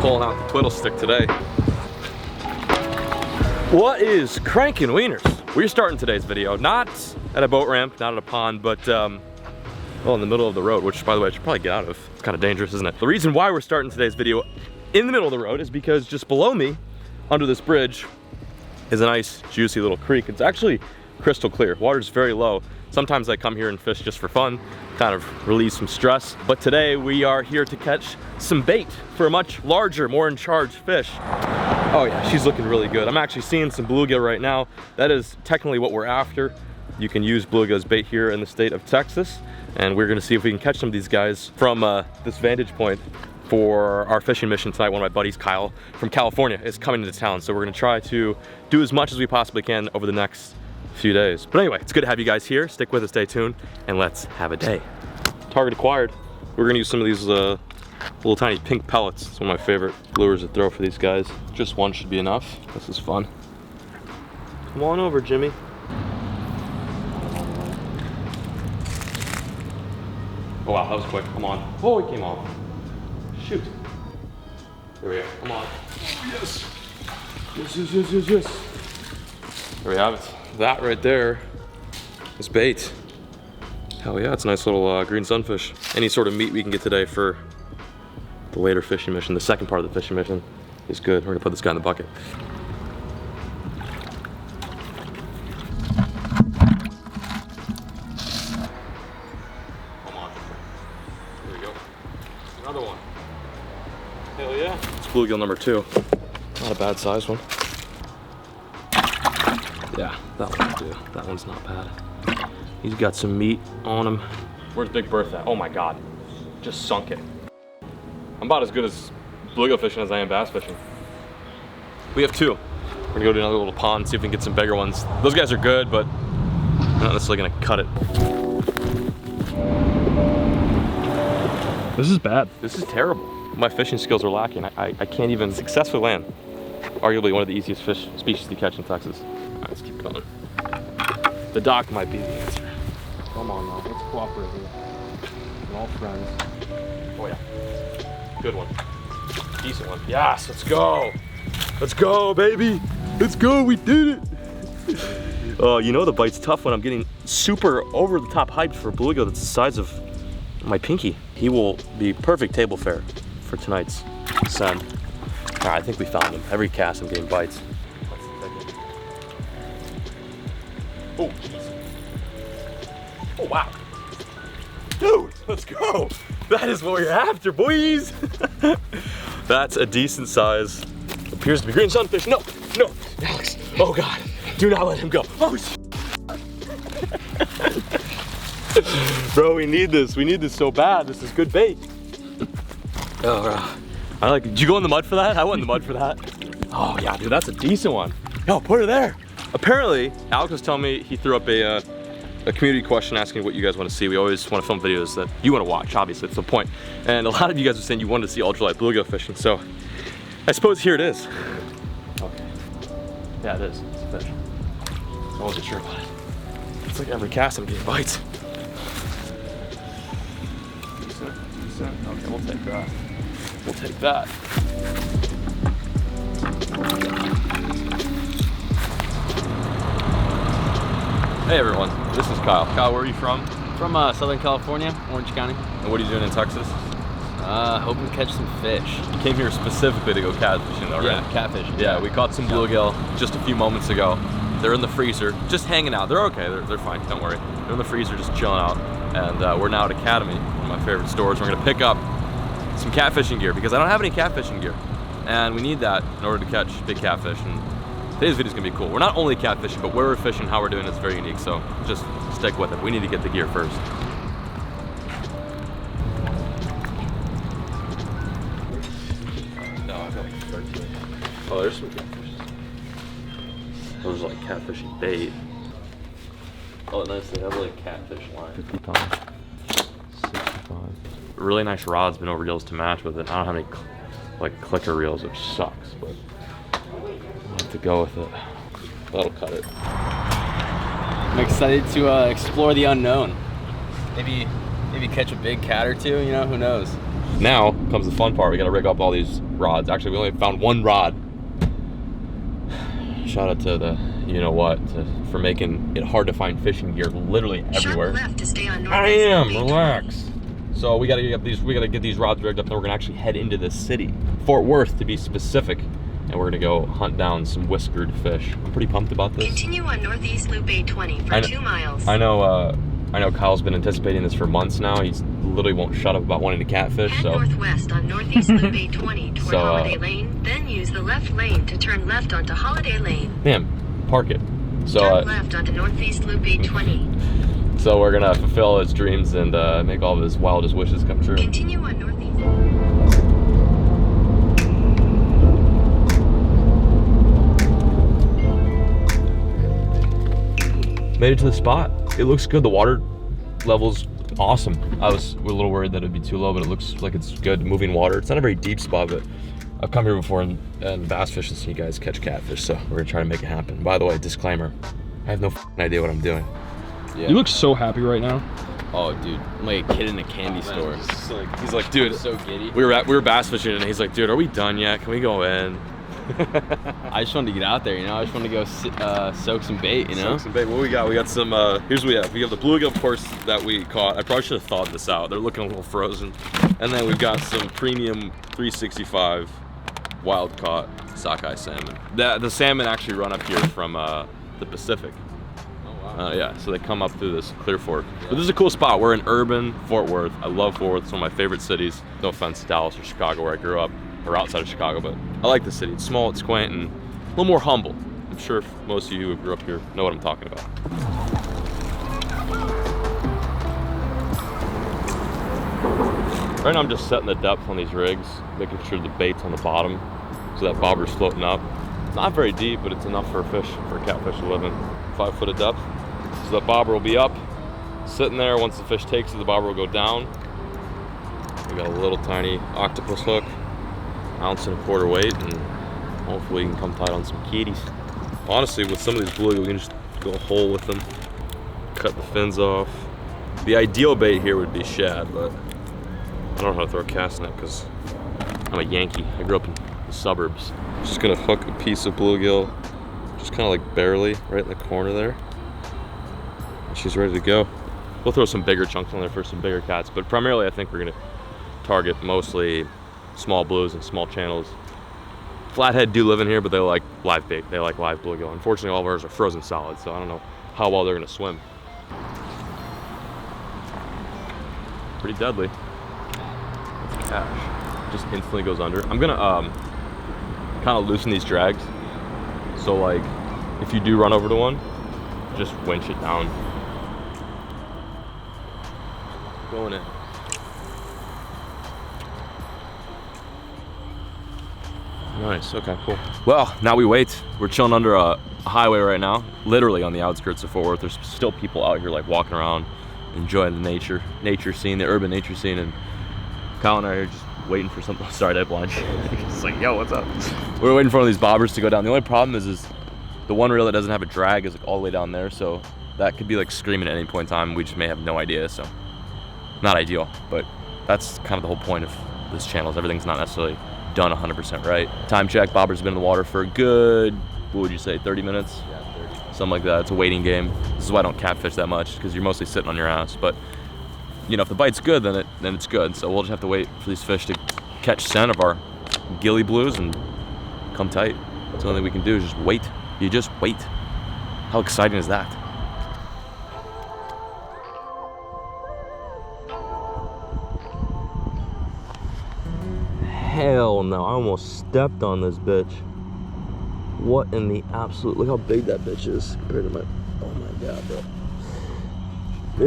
pulling out the twiddle stick today. What is cranking wieners? We're starting today's video not at a boat ramp, not at a pond, but well, in the middle of the road, which by the way I should probably get out of. It's kind of dangerous, isn't it? The reason why we're starting today's video in the middle of the road is because just below me, under this bridge, is a nice juicy little creek. It's actually crystal clear. Water's very low. Sometimes I come here and fish just for fun, kind of release some stress. But today we are here to catch some bait for a much larger, more in charge fish. Oh yeah, she's looking really good. I'm actually seeing some bluegill right now. That is technically what we're after. You can use bluegill as bait here in the state of Texas. And we're gonna see if we can catch some of these guys from this vantage point for our fishing mission tonight. One of my buddies, Kyle, from California, is coming into town. So we're gonna try to do as much as we possibly can over the next few days. But anyway, it's good to have you guys here. Stick with us, stay tuned, and let's have a day. Target acquired. We're gonna use some of these little tiny pink pellets. It's one of my favorite lures to throw for these guys. Just one should be enough. This is fun. Come on over, Jimmy. Oh wow, that was quick. Come on. Oh, he came off. Shoot. There we go. Come on. Yes. Yes, yes, yes, yes, yes. There we have it. That right there is bait. Hell yeah, it's a nice little green sunfish. Any sort of meat we can get today for the later fishing mission, the second part of the fishing mission, is good. We're gonna put this guy in the bucket. Come on. There we go. Another one. Hell yeah. It's bluegill number 2. Not a bad size one. Yeah, that one will do. That one's not bad. He's got some meat on him. Where's Big Bertha at? Oh my God. Just sunk it. I'm about as good as bluegill fishing as I am bass fishing. We have 2. We're gonna go to another little pond, see if we can get some bigger ones. Those guys are good, but I'm not necessarily gonna cut it. This is bad. This is terrible. My fishing skills are lacking. I can't even successfully land. Arguably one of the easiest fish species to catch in Texas. All right, let's keep going. The dock might be the answer. Come on now, let's cooperate here. We're all friends. Oh yeah, good one. Decent one. Yes, let's go. Let's go, baby. Let's go, we did it. Oh, you know the bite's tough when I'm getting super over the top hyped for a bluegill that's the size of my pinky. He will be perfect table fare for tonight's send. All right, I think we found him. Every cast I'm getting bites. Oh, jeez. Oh, wow. Dude, let's go. That is what we're after, boys. That's a decent size. Appears to be green sunfish. No, no, Alex. Oh God, do not let him go. Oh, bro, we need this. We need this so bad. This is good bait. Oh, I like it. Did you go in the mud for that? I went in the mud for that. Oh yeah, dude, that's a decent one. Yo, put her there. Apparently, Alex was telling me he threw up a community question asking what you guys want to see. We always want to film videos that you want to watch, obviously, it's the point. And a lot of you guys were saying you wanted to see ultralight bluegill fishing, so I suppose here it is. Okay. Yeah, it is. It's a fish. I wasn't sure about it. It's like every cast I'm getting bites. Decent, decent. Okay, we'll take that. We'll take that. Hey everyone, this is Kyle. Kyle, where are you from? From Southern California, Orange County. And what are you doing in Texas? Hoping to catch some fish. You came here specifically to go catfishing though, right? Yeah, catfishing. Yeah, we caught some bluegill just a few moments ago. They're in the freezer, just hanging out. They're okay, they're fine, don't worry. They're in the freezer just chilling out. And we're now at Academy, one of my favorite stores. We're gonna pick up some catfishing gear because I don't have any catfishing gear. And we need that in order to catch big catfish. And today's video is gonna be cool. We're not only catfishing, but where we're fishing, how we're doing it is very unique. So just stick with it. We need to get the gear first. No, I've got like 13. Oh, there's some catfish. Those are like catfishing bait. Oh, nice. They have like catfish line. 50 pounds. 65. Really nice rods, but no reels to match with it. I don't have any like clicker reels, which sucks, but I'll have to go with it. That'll cut it. I'm excited to explore the unknown. Maybe catch a big cat or two, you know, who knows? Now comes the fun part. We gotta rig up all these rods. Actually, we only found one rod. Shout out to the you-know-what for making it hard to find fishing gear literally everywhere. Left to stay on I am, relax. So we gotta get these rods rigged up, and then we're gonna actually head into the city, Fort Worth to be specific, and we're gonna go hunt down some whiskered fish. I'm pretty pumped about this. Continue on Northeast Loop 820 for 2 miles. I know Kyle's been anticipating this for months now. He literally won't shut up about wanting to catfish. Head so northwest on Northeast Loop 820 toward Holiday Lane, then use the left lane to turn left onto Holiday Lane. Man, park it. So turn left onto Northeast Loop 820. So we're gonna fulfill his dreams and make all of his wildest wishes come true. Continue on Northeast. Made it to the spot. It looks good. The water level's awesome. We're a little worried that it'd be too low, but it looks like it's good moving water. It's not a very deep spot, but I've come here before and bass fishing and seen you guys catch catfish, so we're gonna try to make it happen. By the way, disclaimer, I have no idea what I'm doing. Yeah. You look so happy right now. Oh, dude, I'm like a kid in a candy store. He's like, dude, I'm so giddy. we were bass fishing and he's like, dude, are we done yet? Can we go in? I just wanted to get out there, you know. I just wanted to go soak some bait, you know. Soak some bait. What we got? We got some. Here's what we have. We have the bluegill, of course, that we caught. I probably should have thawed this out. They're looking a little frozen. And then we've got some premium 365 wild caught sockeye salmon. The salmon actually run up here from the Pacific. Oh wow. Yeah, so they come up through this Clear Fork. But this is a cool spot. We're in urban Fort Worth. I love Fort Worth. It's one of my favorite cities. No offense to Dallas or Chicago where I grew up, or outside of Chicago, but I like the city. It's small, it's quaint, and a little more humble. I'm sure most of you who grew up here know what I'm talking about. Right now I'm just setting the depth on these rigs, making sure the bait's on the bottom so that bobber's floating up. Not very deep, but it's enough for a fish, for a catfish to live in. 5 foot of depth. So that bobber will be up, sitting there. Once the fish takes it, the bobber will go down. We got a little tiny octopus hook, 1.25 ounce weight, and hopefully we can come tight on some kitties. Honestly, with some of these bluegill, we can just go whole with them, cut the fins off. The ideal bait here would be shad, but I don't know how to throw a cast net because I'm a Yankee. I grew up in the suburbs. Just gonna hook a piece of bluegill, just kind of like barely right in the corner there. And she's ready to go. We'll throw some bigger chunks on there for some bigger cats, but primarily I think we're gonna target mostly small blues and small channels. Flathead do live in here, but they like live bait. They like live bluegill. Unfortunately, all of ours are frozen solid, so I don't know how well they're gonna swim. Pretty deadly. That's cash. Just instantly goes under. I'm gonna kind of loosen these drags. So like, if you do run over to one, just winch it down. Going in. Nice, okay, cool. Well, now we wait. We're chilling under a highway right now, literally on the outskirts of Fort Worth. There's still people out here like walking around, enjoying the nature scene, the urban nature scene, and Kyle and I are just waiting for something. Sorry, did I blind you? It's like, yo, what's up? We're waiting for one of these bobbers to go down. The only problem is the one reel that doesn't have a drag is like all the way down there, so that could be like screaming at any point in time. We just may have no idea, so not ideal, but that's kind of the whole point of this channel, is everything's not necessarily done 100% right. Time check, bobber's been in the water for a good, what would you say, 30 minutes? Yeah, 30. Something like that. It's a waiting game. This is why I don't catfish that much, because you're mostly sitting on your ass. But you know, if the bite's good, then it's good. So we'll just have to wait for these fish to catch scent of our gilly blues and come tight. That's the only thing we can do is just wait. You just wait. How exciting is that? Hell no, I almost stepped on this bitch. What in the absolute, look how big that bitch is compared to my, oh my God, bro.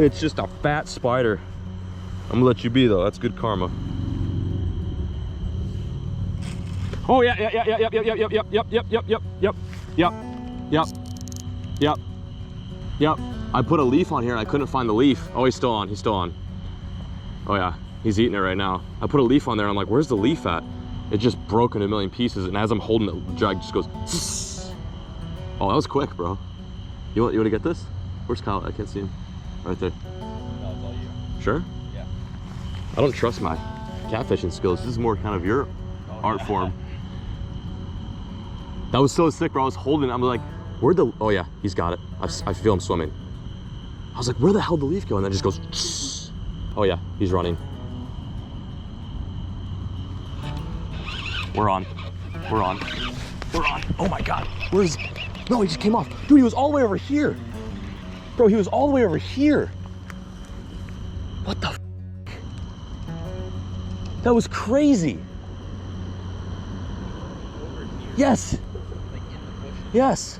It's just a fat spider. I'm gonna let you be though, that's good karma. Oh yeah. I put a leaf on here and I couldn't find the leaf. Oh, he's still on. Oh yeah. He's eating it right now. I put a leaf on there. I'm like, where's the leaf at? It just broke into a million pieces. And as I'm holding it, the drag just goes. Zzz. Oh, that was quick, bro. You want to get this? Where's Kyle? I can't see him. Right there. That was all you. Sure? Yeah. I don't trust my catfishing skills. This is more kind of your art form. That was so sick, bro. I was holding it. I'm like, where'd the, oh yeah, he's got it. I feel him swimming. I was like, where the hell did the leaf go? And then it just goes, oh yeah, he's running. We're on. We're on. We're on. Oh my God. Where's, no, he just came off. Dude, he was all the way over here. Bro, he was all the way over here. What the f? That was crazy. Yes. Yes.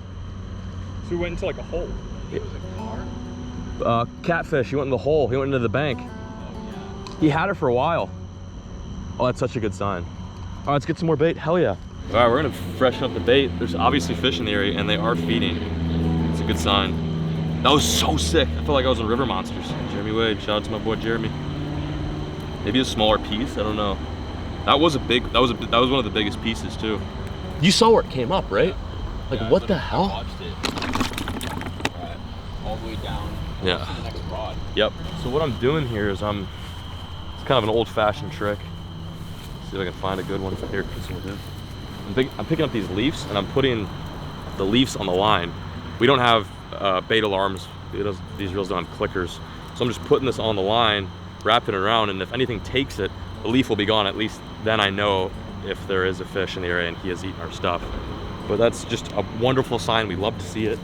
So we went into like a hole. It was a car? Catfish, he went in the hole. He went into the bank. Oh, yeah. He had it for a while. Oh, that's such a good sign. All right, let's get some more bait. Hell yeah. All right, we're gonna freshen up the bait. There's obviously fish in the area and they are feeding. It's a good sign. That was so sick. I felt like I was in River Monsters. Jeremy Wade, shout out to my boy Jeremy. Maybe a smaller piece, I don't know. That was a big, that was one of the biggest pieces too. You saw where it came up, right? Like, Yeah, what the hell? I watched it. All the way down. Yeah. To the next rod. Yep. So what I'm doing here is it's kind of an old-fashioned trick. See if I can find a good one. Here, this one will do. I'm picking up these leaves and I'm putting the leaves on the line. We don't have bait alarms. These reels don't have clickers. So I'm just putting this on the line, wrapping it around, and if anything takes it, the leaf will be gone. At least then I know if there is a fish in the area and he has eaten our stuff. But that's just a wonderful sign. We love to see it.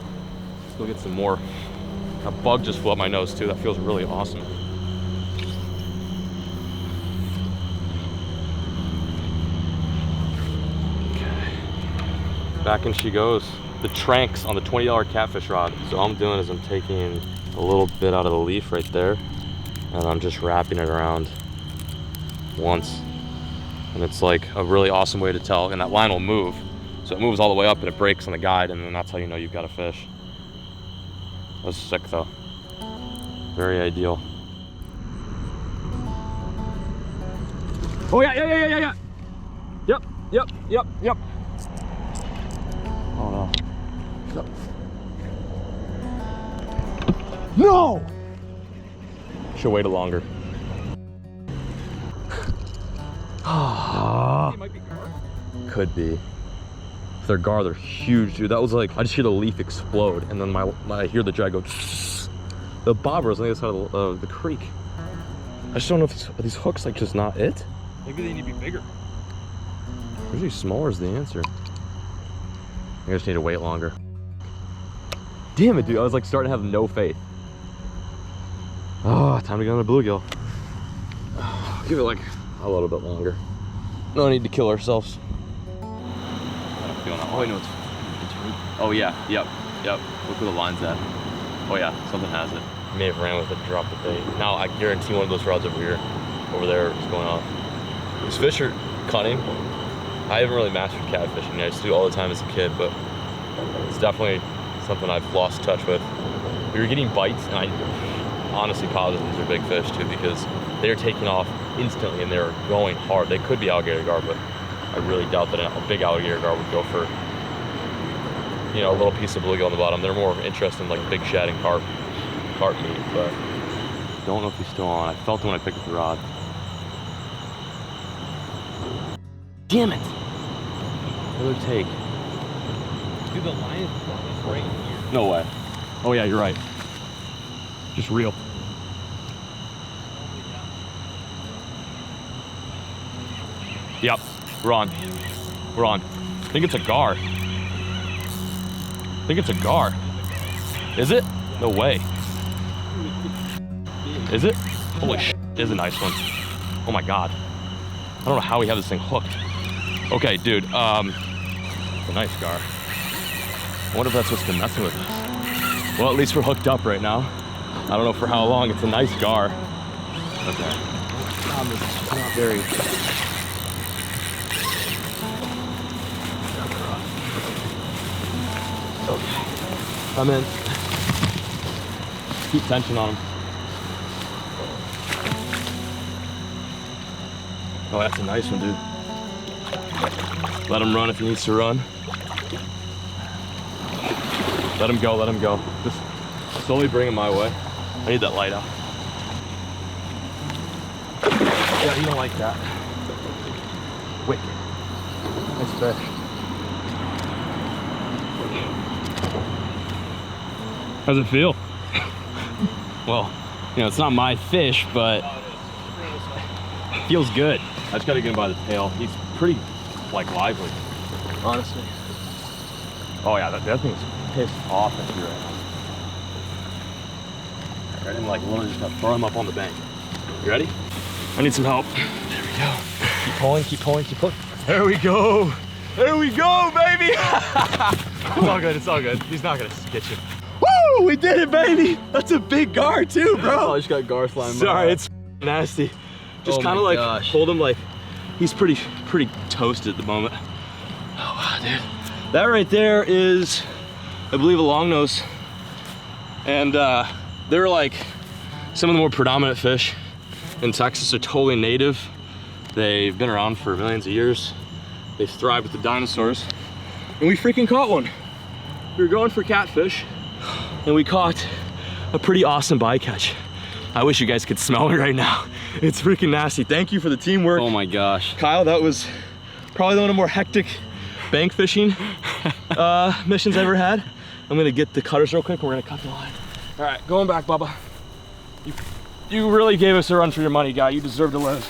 Let's go get some more. A bug just flew up my nose too. That feels really awesome. Okay. Back in she goes. The tranks on the $20 catfish rod. So all I'm doing is I'm taking a little bit out of the leaf right there and I'm just wrapping it around once. And it's like a really awesome way to tell, and that line will move. So it moves all the way up and it breaks on the guide, and then that's how you know you've got a fish. That was sick though. Very ideal. Oh yeah. Yep. Oh no. No! Should wait longer. It might be gar. Could be. If they're gar, they're huge, dude. That was like, I just hear the leaf explode, and then I hear the drag go. The bobber is on the other side of the creek. I just don't know if are these hooks like just not it? Maybe they need to be bigger. Usually smaller is the answer. I just need to wait longer. Damn it, dude. I was like starting to have no faith. Oh, time to get on the bluegill. Oh, give it like a little bit longer. No need to kill ourselves. Oh, wait, no, it's oh yeah, yep. Look where the line's at. Oh yeah, something has it. May have ran with it and dropped the bait. Now I guarantee one of those rods over there is going off. These fish are cunning. I haven't really mastered catfishing. I used to do it all the time as a kid, but it's definitely something I've lost touch with. We were getting bites, and I honestly positive these are big fish too, because they're taking off instantly and they're going hard. They could be alligator gar, but I really doubt that a big alligator gar would go for, you know, a little piece of bluegill on the bottom. They're more interested in like big shad and carp meat, but don't know if he's still on. I felt it when I picked up the rod. Damn it! Another take. Dude, the line is right here. No way. Oh yeah, you're right. Just reel. Yep, we're on. We're on. I think it's a gar. Is it? No way. Is it? Holy shit, it is a nice one. Oh my God. I don't know how we have this thing hooked. Okay, dude, it's a nice gar. I wonder if that's what's been messing with us. Well, at least we're hooked up right now. I don't know for how long. It's a nice gar. Okay. It's not very... Okay. I'm in. Keep tension on him. Oh, that's a nice one, dude. Let him run if he needs to run. Let him go. Just slowly bring him my way. I need that light out. Yeah, you don't like that. Wicked. Nice fish. How's it feel? Well, you know, it's not my fish, but it feels good. I just gotta get him by the tail. He's pretty, like, lively, honestly. Oh yeah, that thing's pissed off at you right now. Right, and like literally just gotta throw him up on the bank. You ready? I need some help. There we go. Keep pulling, keep pulling, keep pulling. There we go. There we go, baby. It's all good, it's all good. He's not gonna get you. Woo, we did it, baby. That's a big gar too, bro. Oh, I just got gar slime. Sorry, it's nasty. Just Oh kind of my like gosh. hold him like he's pretty toasted at the moment. Oh wow, dude. That right there is, I believe, a longnose. And they're like some of the more predominant fish in Texas. Are totally native. They've been around for millions of years. They've thrived with the dinosaurs. And we freaking caught one. We were going for catfish and we caught a pretty awesome bycatch. I wish you guys could smell it right now. It's freaking nasty. Thank you for the teamwork. Oh my gosh. Kyle, that was probably one of the more hectic bank fishing missions I ever had. I'm gonna get the cutters real quick and we're gonna cut the line. All right, going back, Bubba. You really gave us a run for your money, guy. You deserve to live.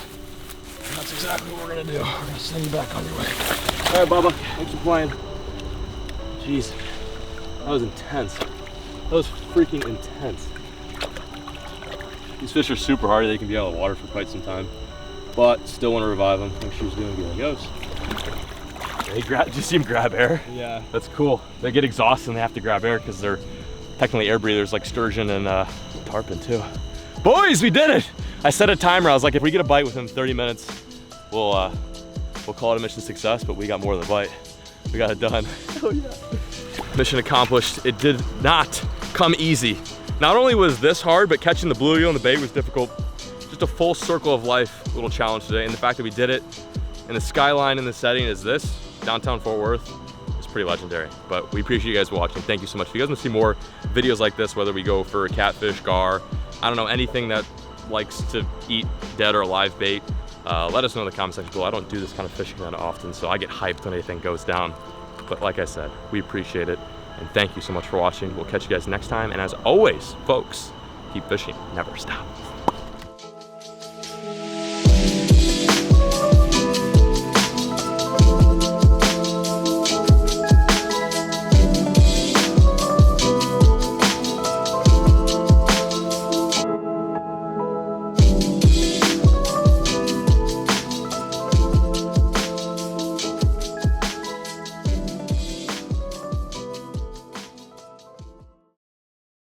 And that's exactly what we're gonna do. We're gonna send you back on your way. All right, Bubba, thanks for playing. Jeez, that was intense. That was freaking intense. These fish are super hardy. They can be out of the water for quite some time, but still want to revive them. Make sure he's doing good. He goes. Did you see him grab air? Yeah. That's cool. They get exhausted and they have to grab air because they're technically air breathers like sturgeon and tarpon too. Boys, we did it! I set a timer. I was like, if we get a bite within 30 minutes, we'll call it a mission success, but we got more than a bite. We got it done. Oh yeah. Mission accomplished. It did not come easy. Not only was this hard, but catching the bluegill in the bait was difficult. Just a full circle of life little challenge today. And the fact that we did it and the skyline in the setting is this, downtown Fort Worth, is pretty legendary. But we appreciate you guys watching. Thank you so much. If you guys want to see more videos like this, whether we go for a catfish, gar, I don't know, anything that likes to eat dead or live bait, let us know in the comment section below. I don't do this kind of fishing that often, so I get hyped when anything goes down. But like I said, we appreciate it. And thank you so much for watching. We'll catch you guys next time. And as always, folks, keep fishing, never stop.